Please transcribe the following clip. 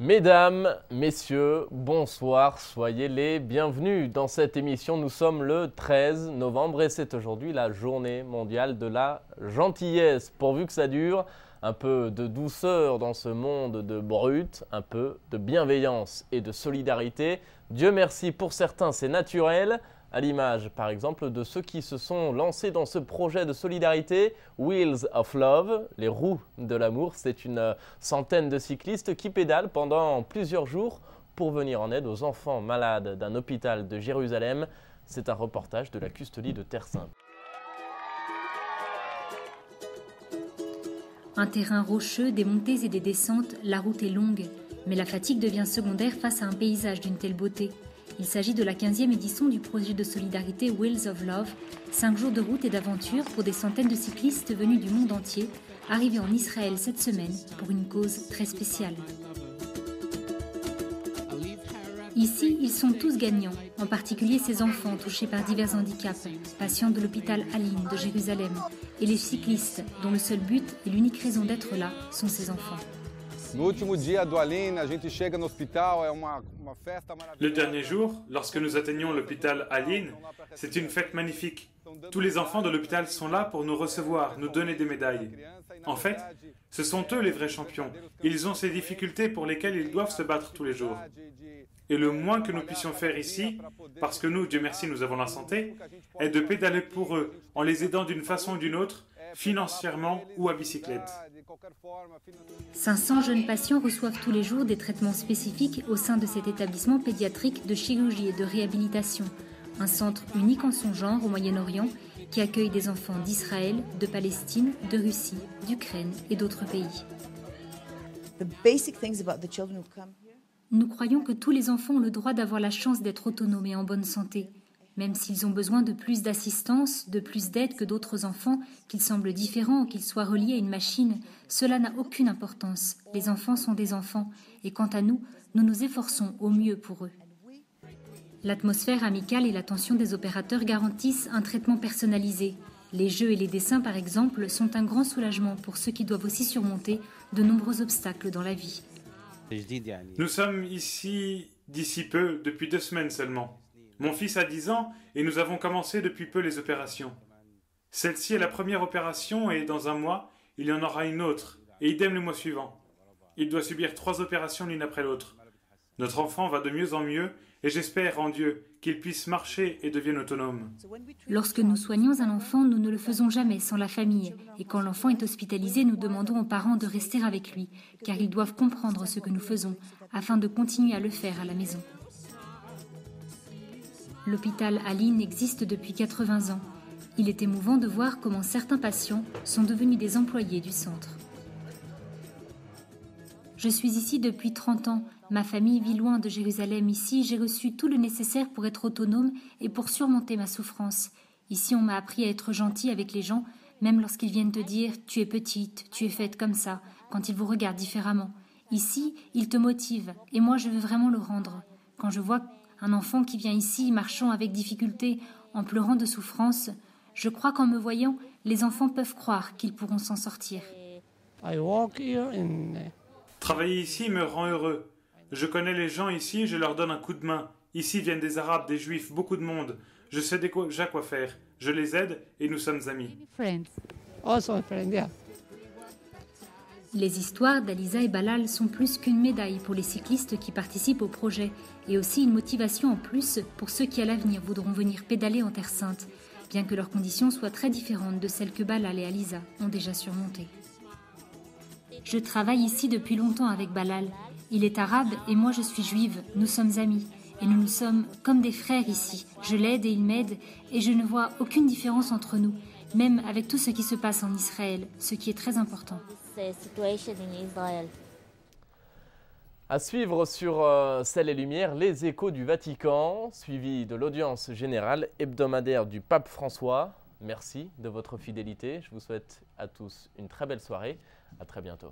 Mesdames, messieurs, bonsoir, soyez les bienvenus. Dans cette émission, nous sommes le 13 novembre et c'est aujourd'hui la journée mondiale de la gentillesse. Pourvu que ça dure, un peu de douceur dans ce monde de brut, un peu de bienveillance et de solidarité. Dieu merci, pour certains c'est naturel, à l'image par exemple de ceux qui se sont lancés dans ce projet de solidarité, Wheels of Love, les roues de l'amour. C'est une centaine de cyclistes qui pédalent pendant plusieurs jours pour venir en aide aux enfants malades d'un hôpital de Jérusalem. C'est un reportage de la Custolie de Terre Sainte. Un terrain rocheux, des montées et des descentes, la route est longue, mais la fatigue devient secondaire face à un paysage d'une telle beauté. Il s'agit de la 15e édition du projet de solidarité Wheels of Love, 5 jours de route et d'aventure pour des centaines de cyclistes venus du monde entier, arrivés en Israël cette semaine pour une cause très spéciale. Ici, ils sont tous gagnants, en particulier ces enfants touchés par divers handicaps, patients de l'hôpital Aline de Jérusalem, et les cyclistes dont le seul but et l'unique raison d'être là sont ces enfants. Le dernier jour, lorsque nous atteignons l'hôpital Aline, c'est une fête magnifique. Tous les enfants de l'hôpital sont là pour nous recevoir, nous donner des médailles. En fait, ce sont eux les vrais champions. Ils ont ces difficultés pour lesquelles ils doivent se battre tous les jours. Et le moins que nous puissions faire ici, parce que nous, Dieu merci, nous avons la santé, est de pédaler pour eux, en les aidant d'une façon ou d'une autre, financièrement ou à bicyclette. 500 jeunes patients reçoivent tous les jours des traitements spécifiques au sein de cet établissement pédiatrique de chirurgie et de réhabilitation, un centre unique en son genre au Moyen-Orient qui accueille des enfants d'Israël, de Palestine, de Russie, d'Ukraine et d'autres pays. Nous croyons que tous les enfants ont le droit d'avoir la chance d'être autonomes et en bonne santé. Même s'ils ont besoin de plus d'assistance, de plus d'aide que d'autres enfants, qu'ils semblent différents ou qu'ils soient reliés à une machine, cela n'a aucune importance. Les enfants sont des enfants et quant à nous, nous nous efforçons au mieux pour eux. L'atmosphère amicale et l'attention des opérateurs garantissent un traitement personnalisé. Les jeux et les dessins, par exemple, sont un grand soulagement pour ceux qui doivent aussi surmonter de nombreux obstacles dans la vie. Nous sommes ici d'ici peu, depuis 2 semaines seulement. Mon fils a 10 ans et nous avons commencé depuis peu les opérations. Celle-ci est la première opération et dans un mois, il y en aura une autre, et idem le mois suivant. Il doit subir 3 opérations l'une après l'autre. Notre enfant va de mieux en mieux et j'espère en Dieu qu'il puisse marcher et devienne autonome. Lorsque nous soignons un enfant, nous ne le faisons jamais sans la famille. Et quand l'enfant est hospitalisé, nous demandons aux parents de rester avec lui, car ils doivent comprendre ce que nous faisons, afin de continuer à le faire à la maison. L'hôpital Aline existe depuis 80 ans. Il est émouvant de voir comment certains patients sont devenus des employés du centre. Je suis ici depuis 30 ans. Ma famille vit loin de Jérusalem. Ici, j'ai reçu tout le nécessaire pour être autonome et pour surmonter ma souffrance. Ici, on m'a appris à être gentil avec les gens, même lorsqu'ils viennent te dire « tu es petite, tu es faite comme ça », quand ils vous regardent différemment. Ici, ils te motivent et moi, je veux vraiment le rendre. Quand je vois un enfant qui vient ici, marchant avec difficulté, en pleurant de souffrance, je crois qu'en me voyant, les enfants peuvent croire qu'ils pourront s'en sortir. Travailler ici me rend heureux. Je connais les gens ici, je leur donne un coup de main. Ici viennent des Arabes, des Juifs, beaucoup de monde. Je sais déjà quoi faire. Je les aide et nous sommes amis. Les histoires d'Aliza et Balal sont plus qu'une médaille pour les cyclistes qui participent au projet et aussi une motivation en plus pour ceux qui à l'avenir voudront venir pédaler en Terre Sainte, bien que leurs conditions soient très différentes de celles que Balal et Aliza ont déjà surmontées. Je travaille ici depuis longtemps avec Balal. Il est arabe et moi je suis juive. Nous sommes amis et nous sommes comme des frères ici. Je l'aide et il m'aide et je ne vois aucune différence entre nous, même avec tout ce qui se passe en Israël, ce qui est très important. À suivre sur Ciel et Lumière, les échos du Vatican, suivi de l'audience générale hebdomadaire du pape François. Merci de votre fidélité. Je vous souhaite à tous une très belle soirée. À très bientôt.